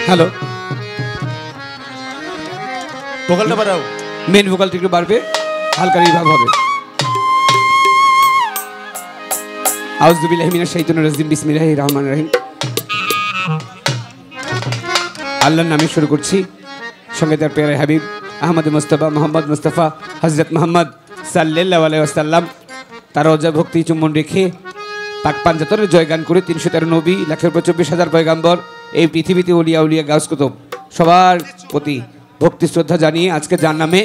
Hello, ভোকালটা বাড়াও। Main ভোকালটা একটু বাড়বে, হালকা রিভার্ব হবে। আউযু বিল্লাহি মিনাশ শাইতানির রাজিম, বিসমিল্লাহির রহমানির রহিম। আল্লাহর নামে শুরু করছি। সঙ্গে তার প্যারা হাবিব আহমদ মুস্তাফা মোহাম্মদ মুস্তাফা হযরত মুহাম্মদ সাল্লাল্লাহু আলাইহি ওয়াসাল্লাম তার রোজা ভক্তি চুম্বন রেখে পাক পাঞ্জাতনের জয়গান করে ৩১৩ নবী, ১,২৪,০০০ পয়গাম্বর, এই পৃথিবীতে ওলিয়া উলিয়া গাউস কুতুব সবার প্রতি ভক্তি শ্রদ্ধা জানিয়ে আজকে যার নামে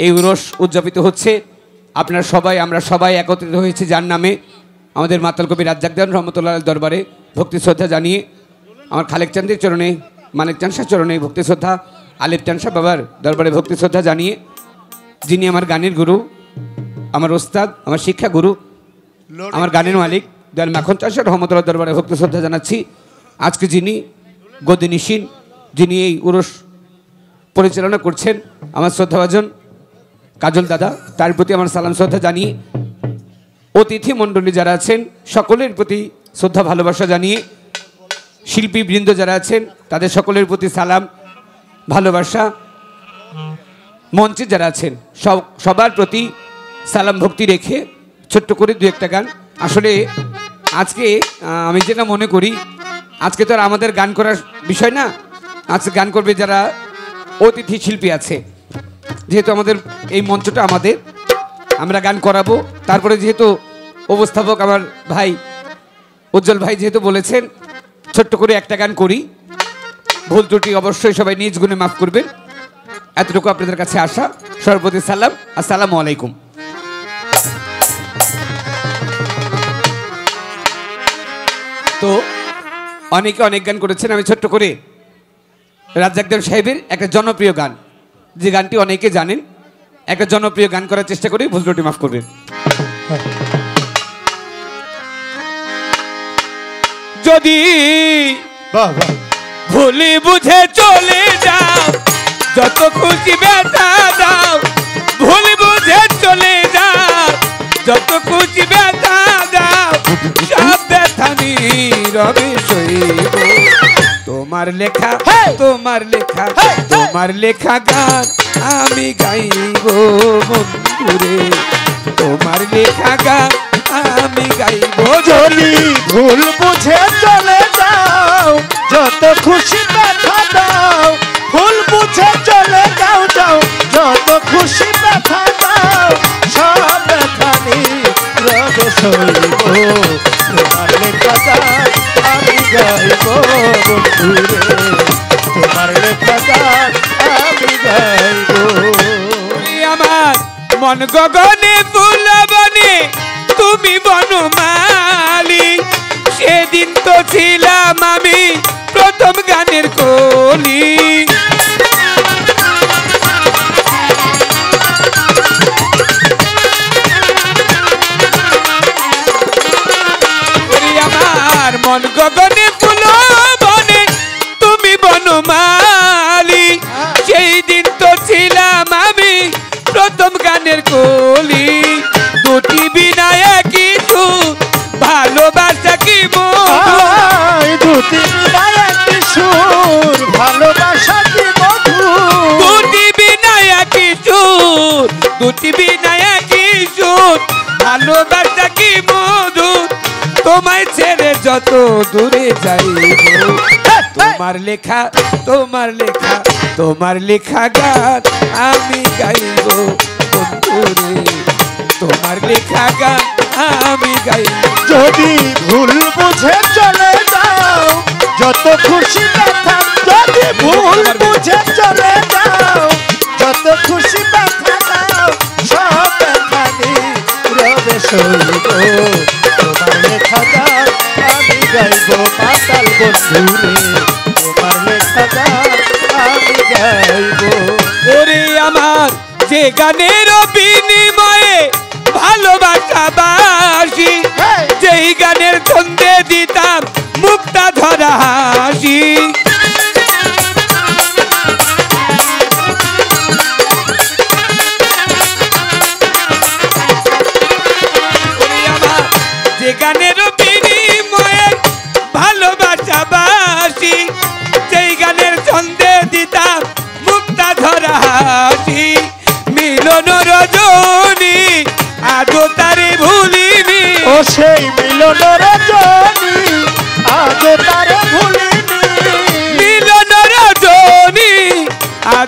এই উরস উদযাপিত হচ্ছে। আপনারা সবাই, আমরা সবাই একত্রিত হয়েছি যার নামে। আমাদের মাতাল কবি রাজ্জাক দেওয়ান রহমতুল্লাহ দরবারে ভক্তি শ্রদ্ধা জানিয়ে, আমার খালেক চান্দের চরণে, মানিক চান শাহ চরণে ভক্তি শ্রদ্ধা, আলিফ চান শাহ বাবার দরবারে ভক্তি শ্রদ্ধা জানিয়ে, যিনি আমার গানের গুরু, আমার ওস্তাদ, আমার শিক্ষা গুরু, আমার গানের মালিক দয়াল মাখন চান শাহ রহমতুল্লাহ দরবারে ভক্তি শ্রদ্ধা জানাচ্ছি। আজকে যিনি গদিনিসীন, যিনি এই উরস পরিচালনা করছেন, আমার শ্রদ্ধাভাজন কাজল দাদা, তার প্রতি আমার সালাম শ্রদ্ধা জানিয়ে, অতিথি মণ্ডলী যারা আছেন সকলের প্রতি শ্রদ্ধা ভালোবাসা জানিয়ে, শিল্পীবৃন্দ যারা আছেন তাদের সকলের প্রতি সালাম ভালোবাসা, মঞ্চে যারা আছেন সবার প্রতি সালাম ভক্তি রেখে ছোট্ট করে দু একটা গান। আসলে আজকে আমি যেটা মনে করি, আজকে তো আর আমাদের গান করার বিষয় না, আজকে গান করবে যারা অতিথি শিল্পী আছে। যেহেতু আমাদের এই মঞ্চটা আমাদের, আমরা গান করাবো। তারপরে যেহেতু উপস্থাপক আমার ভাই উজ্জ্বল ভাই যেহেতু বলেছেন ছোট্ট করে একটা গান করি, ভুল ত্রুটি অবশ্যই সবাই নিজ গুণে মাফ করবেন, এতটুকু আপনাদের কাছে আসা। সর্বপ্রতি সালাম, আসসালামু আলাইকুম। তো অনেকে অনেক গান করেছেন, আমি ছোট্ট করে রাজ্জাক দেওয়ান সাহেবের একটা জনপ্রিয় গান, যে গানটি অনেকে জানেন, একটা জনপ্রিয় গান করার চেষ্টা করি, ভুল ত্রুটি মাফ করবেন। যদি ভুলে বুঝে চলে যাও, যত খুশি ব্যথা দাও, ভুল বুঝে চলে যাও, যত খুশি ব্যথা দাও, সব ব্যথা নীরবে সইব। তোমার লেখা, তোমার লেখা, তোমার লেখা গান আমি গাইব বন্ধুরে, তোমার লেখা গান আমি গাইব। যদি ভুল বুঝে চলে যাও, যত খুশি ব্যথা দাও, ভুল বুঝে চলে যাও, যাও যত খুশি ব্যথা দাও, সব ব্যথা নীরবে সইব। তোমার লেখা গান আমি গাইব বন্ধুরে, তোমার লেখা গান আমি গাইব। আমার মন গগনে ফুল বনে তুমি বনমালী, সেদিন তো ছিলাম আমি প্রথম গানের কলি। আমার মন গগনে ফুল বনে তুমি বনমালী, সেই দিন তো ছিলাম আমি প্রথম গানের কলি। দুটি বিনা একই সুর, ভালোবাসা কি মধুর, দুটি বিনা একই সুর, ভালোবাসা কি মধুর, দুটি বিনা একই সুর, দুটি বিনা একই সুর, ভালোবাসা কি মধুর। তোমায় ছেড়ে যত দূরে যাইব, তোমার লেখা, তোমার লেখা, তোমার লেখা গান আমি গাইব বন্ধুরে, তোমার লেখা গান আমি গাইব। যদি ভুল বুঝে চলে যাও, যত খুশি ব্যথা, যদি ভুল বুঝে চলে যাও, যত খুশি ব্যথা দাও, সব ব্যথা নীরবে সইব। তোমার লেখা গান আমি গাইব মাতাল বন্ধুরে, তোমার লেখা গান আমি গাইব। ওরে আমার যে গানের বিনিময়ে ভালোবাসা বাসি, যেই গানের ছন্দে দিতাম মুক্তা ধরা হাসি, যে গানের বিনিময়ে ভালোবাসা বাসি, যেই গানের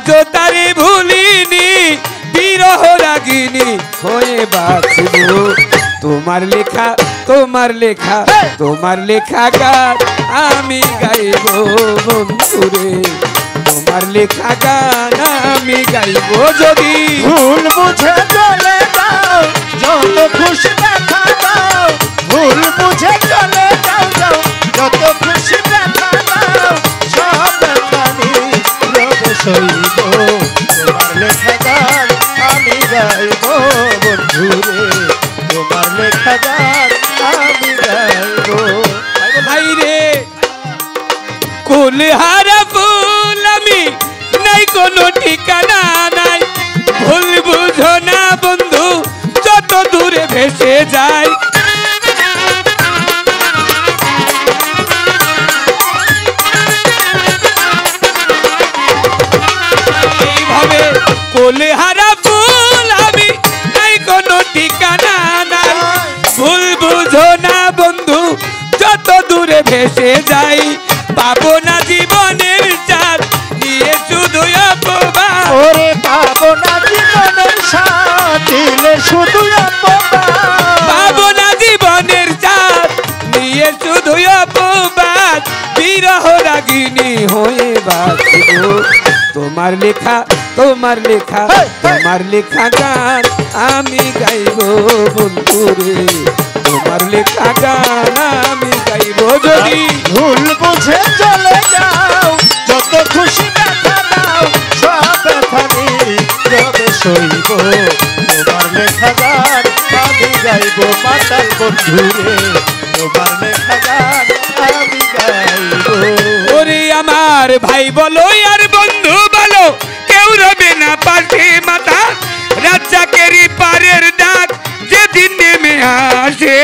আজ তারে ভুলিনি বিরহ রাগিনী হয়ে বাঁচব তোমার লেখা তোমার লেখা তোমার লেখা গান আমি গাইব বন্ধুরে তোমার লেখা গান আমি গাইব যদি ভুল বুঝে চলে যাও যত খুশি দেখা দাও ভুল বুঝে চলে যাও যাও যত খুশি দেখা দাও সব খানি রবে সইব তোমার লেখা গান আমি গাইব বন্ধুরে তোমার লেখা গান আমি গাইব ভাই রে কুলহারা ফুল আমি নাই কোনো ঠিকানা নাই ভুল বুঝো না বন্ধু যত দূরে ভেসে যায় এইভাবে কুলহারা ফুল আমি নাই কোনো ঠিকানা নাই ভুল বুঝো না বন্ধু যত দূরে ভেসে যাই পাবো না জীবনের চাঁদ নিয়ে শুধু অপমান ওরে পাবো না জীবনের সাথ দিলে শুধু অপমান পাবো না জীবনের চাঁদ নিয়ে শুধু অপমান বিরহ রাগিনী হয়ে বাঁচব তোমার লেখা তোমার লেখা তোমার লেখা গান আমি গাইব বন্ধুরে তোমার লেখা গান আমি গাইব যদি ভুল বুঝে চলে যাও যত খুশি ব্যথা দাও সব ব্যথা রবে সইব তোমার লেখা গান আমি গাইব মাতাল বন্ধুরে তোমার লেখা গান আমি গাইব ওরে আমার ভাই বলো আর বন্ধু বলো কেউ রবে না পাশে মাথা রাজ্জাকেরই পারের ডাক যেদিন নেমে আসে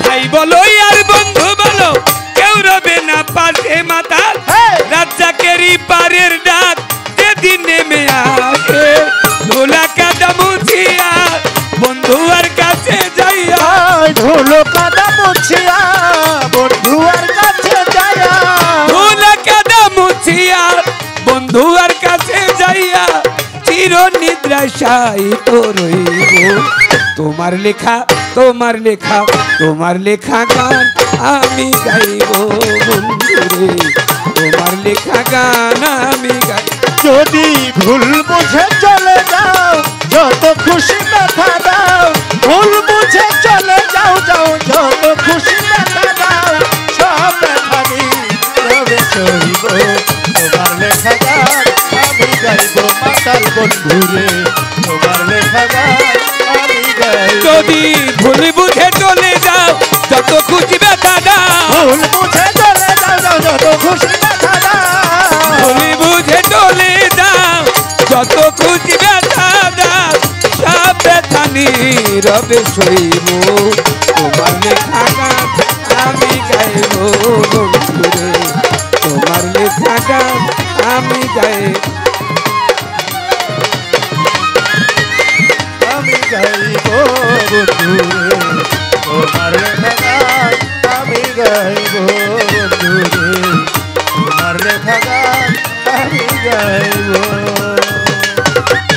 ভাই বলো আর বন্ধু বলো কেউ রবে না পাশে মাথা রাজ্জাকেরই পারের ডাক যেদিন নেমে আসে ধুলা কাদা মুছিয়া বন্ধু আর কাছে যাইয়া ধুলো কাদা মুছিয়া বন্ধু আর কাছে যাইয়া ধুলা কাদা মুছিয়া বন্ধু আর কাছে যাইয়া চির নিদ্রায় শায়িত রইব তোমার লেখা তোমার লেখা তোমার লেখা গান আমি গাইব বন্ধুরে তোমার লেখা গান আমি গাইব যদি ভুল বুঝে চলে যাও যত খুশি ব্যথা দাও ভুল বুঝে চলে যাও যাও যত খুশি ব্যথা দাও সব ব্যথা রবে সইব তোমার লেখা গান আমি গাইব মাতাল বন্ধুরে তোমার লেখা গান আমি গাইব যদি ভুল বুঝে চলে যাও যত খুশি ব্যথা দাও ভুল বুঝে চলে যাও যাও যত খুশি ব্যথা দাও ভুল বুঝে চলে যাও যত খুশি ব্যথা দাও সব ব্যথা নীরবে সইব তোমার লেখা গান আমি গাইব বন্ধুরে তোমার লেখা গান আমি গাইব আমি গাইব বন্ধুরে তোমার লেখা গান আমি গাইব বন্ধুরে তোমার লেখা গান আমি গাইব